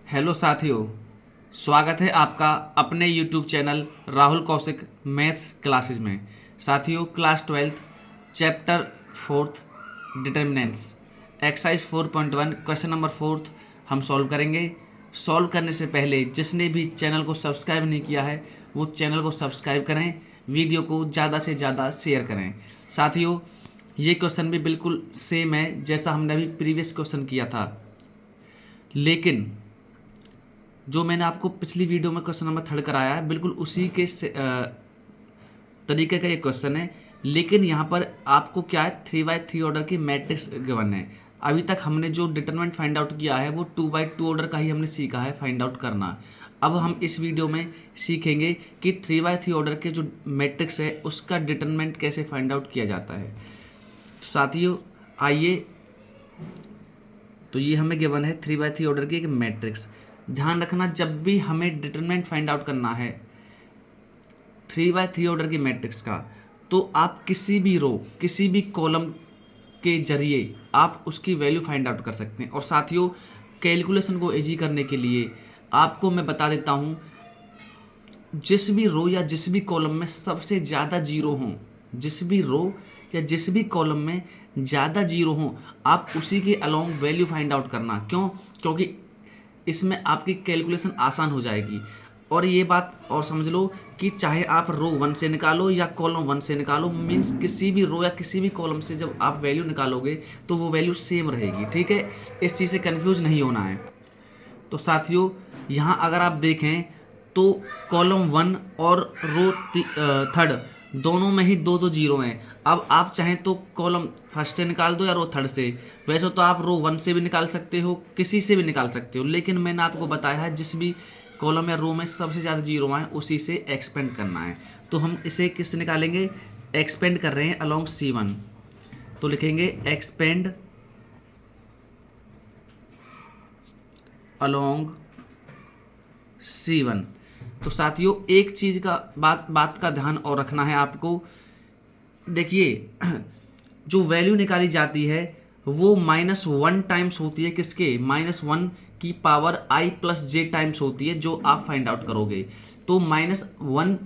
Hello साथियों, स्वागत है आपका अपने YouTube channel Rahul Kaushik maths classes में। साथियों, class 12 chapter 4 determinants exercise 4.1 question number 4 हम सॉल्व करेंगे। सॉल्व करने से पहले जिसने भी चैनल को सब्सक्राइब नहीं किया है वो चैनल को सब्सक्राइब करें, वीडियो को ज़्यादा से ज़्यादा शेयर करें। साथियों, ये क्वेश्चन भी बिल्कुल सेम है जैसा हमने अभी प्रीवियस क्वेश्चन किया था, लेकिन जो मैंने आपको पिछली वीडियो में क्वेश्चन नंबर 3 कराया है बिल्कुल उसी के तरीके का ये क्वेश्चन है। लेकिन यहाँ पर आपको क्या है, 3/3 ऑर्डर की मैट्रिक्स गिवन है। अभी तक हमने जो डिटरमिनेंट फाइंड आउट किया है वो 2/2 ऑर्डर का ही हमने सीखा है फाइंड आउट करना। अब हम इस वीडियो में सीखेंगे कि 3/3 ऑर्डर के जो मैट्रिक्स है उसका डिटरमिनेंट कैसे फाइंड आउट किया जाता है। तो साथियों आइए, तो ये हमें गिवन है 3/3 ऑर्डर की एक मैट्रिक्स। ध्यान रखना, जब भी हमें डिटरमिनेंट फाइंड आउट करना है 3/3 ऑर्डर की मैट्रिक्स का, तो आप किसी भी रो किसी भी कॉलम के जरिए आप उसकी वैल्यू फाइंड आउट कर सकते हैं। और साथियों, कैलकुलेशन को इजी करने के लिए आपको मैं बता देता हूँ, जिस भी रो या जिस भी कॉलम में सबसे ज़्यादा जीरो हों, जिस भी रो या जिस भी कॉलम में ज़्यादा जीरो हों, आप उसी के अलोंग वैल्यू फाइंड आउट करना। क्यों? क्योंकि इसमें आपकी कैलकुलेशन आसान हो जाएगी। और ये बात और समझ लो कि चाहे आप रो 1 से निकालो या कॉलम 1 से निकालो, मीन्स किसी भी रो या किसी भी कॉलम से जब आप वैल्यू निकालोगे तो वो वैल्यू सेम रहेगी। ठीक है, इस चीज़ से कंफ्यूज नहीं होना है। तो साथियों, यहाँ अगर आप देखें तो कॉलम 1 और रो 3 दोनों में ही दो दो जीरो हैं। अब आप चाहें तो कॉलम फर्स्ट से निकाल दो या रो 3 से। वैसे तो आप रो 1 से भी निकाल सकते हो, किसी से भी निकाल सकते हो, लेकिन मैंने आपको बताया है जिस भी कॉलम या रो में सबसे ज़्यादा जीरो आए उसी से एक्सपेंड करना है। तो हम इसे किससे निकालेंगे? एक्सपेंड कर रहे हैं अलोंग C1, तो लिखेंगे एक्सपेंड अलोंग C1। तो साथियों, एक चीज़ का बात का ध्यान और रखना है आपको। देखिए, जो वैल्यू निकाली जाती है वो -1 टाइम्स होती है। किसके? -1 की power i plus J times होती है, जो आप फाइंड आउट करोगे। तो -1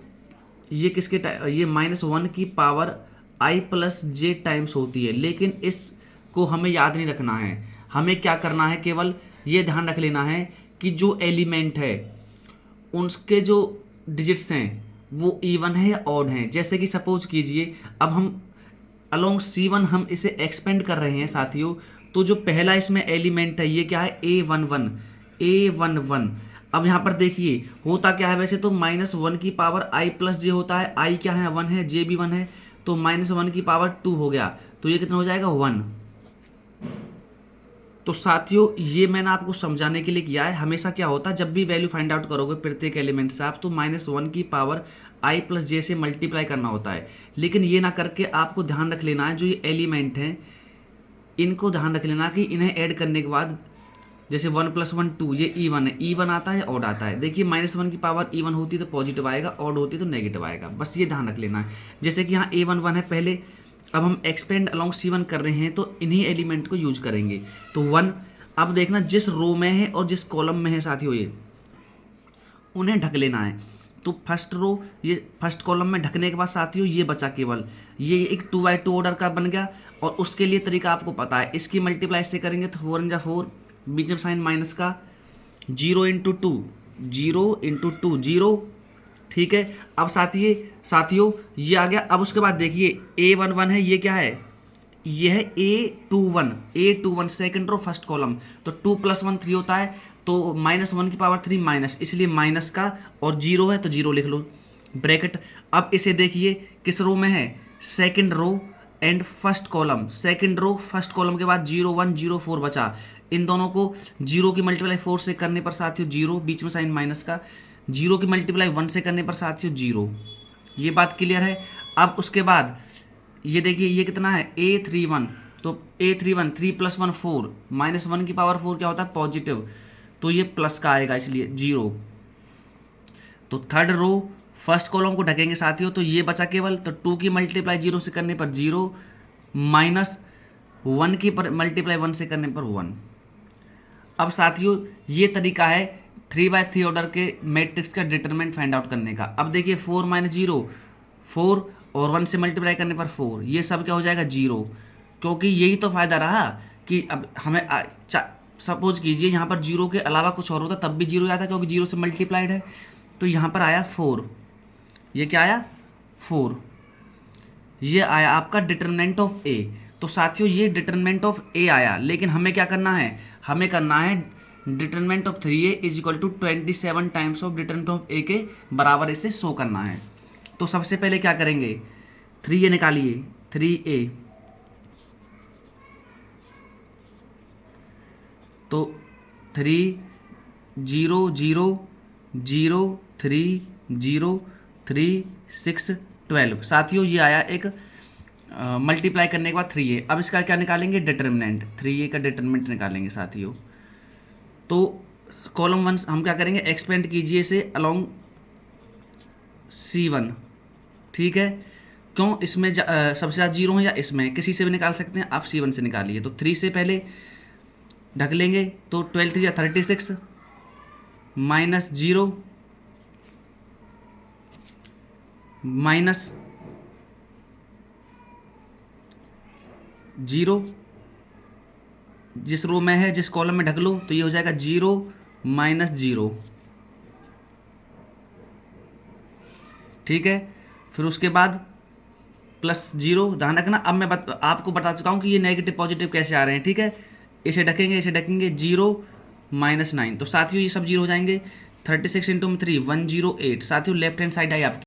ये किसके ये -1 की power i plus J times होती है। लेकिन इसको हमें याद नहीं रखना है। हमें क्या करना है, केवल ये ध्यान रख लेना है कि जो एलिमेंट है उनके जो डिजिट्स हैं वो इवन है या ऑड हैं। जैसे कि सपोज कीजिए, अब हम अलोंग C1 हम इसे एक्सपेंड कर रहे हैं साथियों। तो जो पहला इसमें एलिमेंट है ये क्या है? A11। अब यहाँ पर देखिए होता क्या है, वैसे तो -1 की पावर i प्लस जे होता है। i क्या है? 1 है, जे भी 1 है, तो -1 की पावर 2 हो गया, तो ये कितना हो जाएगा? 1। तो साथियों, ये मैंने आपको समझाने के लिए किया है। हमेशा क्या होता है, जब भी वैल्यू फाइंड आउट करोगे प्रत्येक एलिमेंट से आप, तो -1 की पावर i प्लस जे से मल्टीप्लाई करना होता है। लेकिन ये ना करके आपको ध्यान रख लेना है, जो ये एलिमेंट हैं इनको ध्यान रख लेना कि इन्हें ऐड करने के बाद जैसे 1 + 1 2, ये E1 है, E1 आता है, ऑड आता है। देखिए -1 की पावर E1 होती है तो पॉजिटिव आएगा, ऑड होती है तो नेगेटिव आएगा। बस ये ध्यान रख लेना है। जैसे कि यहाँ A11 है पहले, अब हम एक्सपेंड अलोंग C1 कर रहे हैं तो इन्हीं एलिमेंट को यूज करेंगे। तो 1, अब देखना जिस रो में है और जिस कॉलम में है साथियों, ये उन्हें ढक लेना है। तो फर्स्ट रो, ये फर्स्ट कॉलम में ढकने के बाद साथियों ये बचा केवल, ये एक 2/2 ऑर्डर का बन गया। और उसके लिए तरीका आपको पता है, इसकी मल्टीप्लाई से करेंगे तो 4 × 4, बीच में साइन माइनस का, 0 × 2, 0 × 2 0। ठीक है, अब साथियों ये आ गया। अब उसके बाद देखिए A11 है, ये क्या है? ये है A21 second row first column. तो 2 + 1 3 होता है, तो -1 की पावर 3 माइनस, इसलिए माइनस का, और 0 है तो 0 लिख लो ब्रैकेट। अब इसे देखिए किस रो में है? Second row and first column. Second row first column के बाद 0 1 0 4 बचा। इन दोनों को 0 की मल्टीप्लाई 4 से करने पर साथियों 0, बीच में साइन माइनस का, 0 की मल्टीप्लाई 1 से करने पर साथियों 0। ये बात क्लियर है। अब उसके बाद ये देखिए ये कितना है? A31। तो A31 3 + 1 4, -1 की पावर 4 क्या होता है? पॉजिटिव, तो ये प्लस का आएगा इसलिए 0। तो थर्ड रो फर्स्ट कॉलम को ढकेंगे साथियों, तो ये बचा केवल, तो 2 की मल्टीप्लाई 0 से करने पर 0, -1 की मल्टीप्लाई 1 से करने पर 1। अब साथियों ये तरीका है 3/3 ऑर्डर के मैट्रिक्स का डिटरमिनेंट फाइंड आउट करने का। अब देखिए 4 - 0 4 और 1 से मल्टीप्लाई करने पर 4, ये सब क्या हो जाएगा 0, क्योंकि यही तो फ़ायदा रहा कि अब हमें सपोज कीजिए यहाँ पर 0 के अलावा कुछ और होता तब भी 0 आता, क्योंकि 0 से मल्टीप्लाइड है। तो यहाँ पर आया 4, ये क्या आया 4, ये आया आपका डिटरमिनेंट ऑफ ए। तो साथियों ये डिटरमिनेंट ऑफ ए आया, लेकिन हमें क्या करना है, हमें करना है determinant of 3a is equal to 27 times of determinant of A के बराबर इसे शो करना है। तो सबसे पहले क्या करेंगे, 3a निकालिए, 3a तो 3 0 0 0 3 0 3 6 12। साथियों ये आया एक मल्टीप्लाई करने के बाद 3a। अब इसका क्या निकालेंगे, डिटरमिनेंट, 3a का डिटरमिनेंट निकालेंगे साथियों। तो कॉलम 1 हम क्या करेंगे, एक्सपेंड कीजिए इसे अलोंग C1, ठीक है। क्यों, इसमें सबसे ज़्यादा 0 है या इसमें, किसी से भी निकाल सकते हैं आप, C1 से निकालिए। तो 3 से पहले ढक लेंगे, तो 12 3 36 माइनस 0 माइनस 0, जिस रो में है जिस कॉलम में ढक लो तो ये हो जाएगा 0 माइनस 0, ठीक है। फिर उसके बाद प्लस 0, ध्यान रखना। अब मैं आपको बता चुका हूँ कि ये नेगेटिव पॉजिटिव कैसे आ रहे हैं, ठीक है। इसे ढकेंगे 0 -9, तो साथियों ये सब 0 हो जाएंगे। 36 × 3 108। साथियों लेफ्ट हैंड साइड आई आपकी।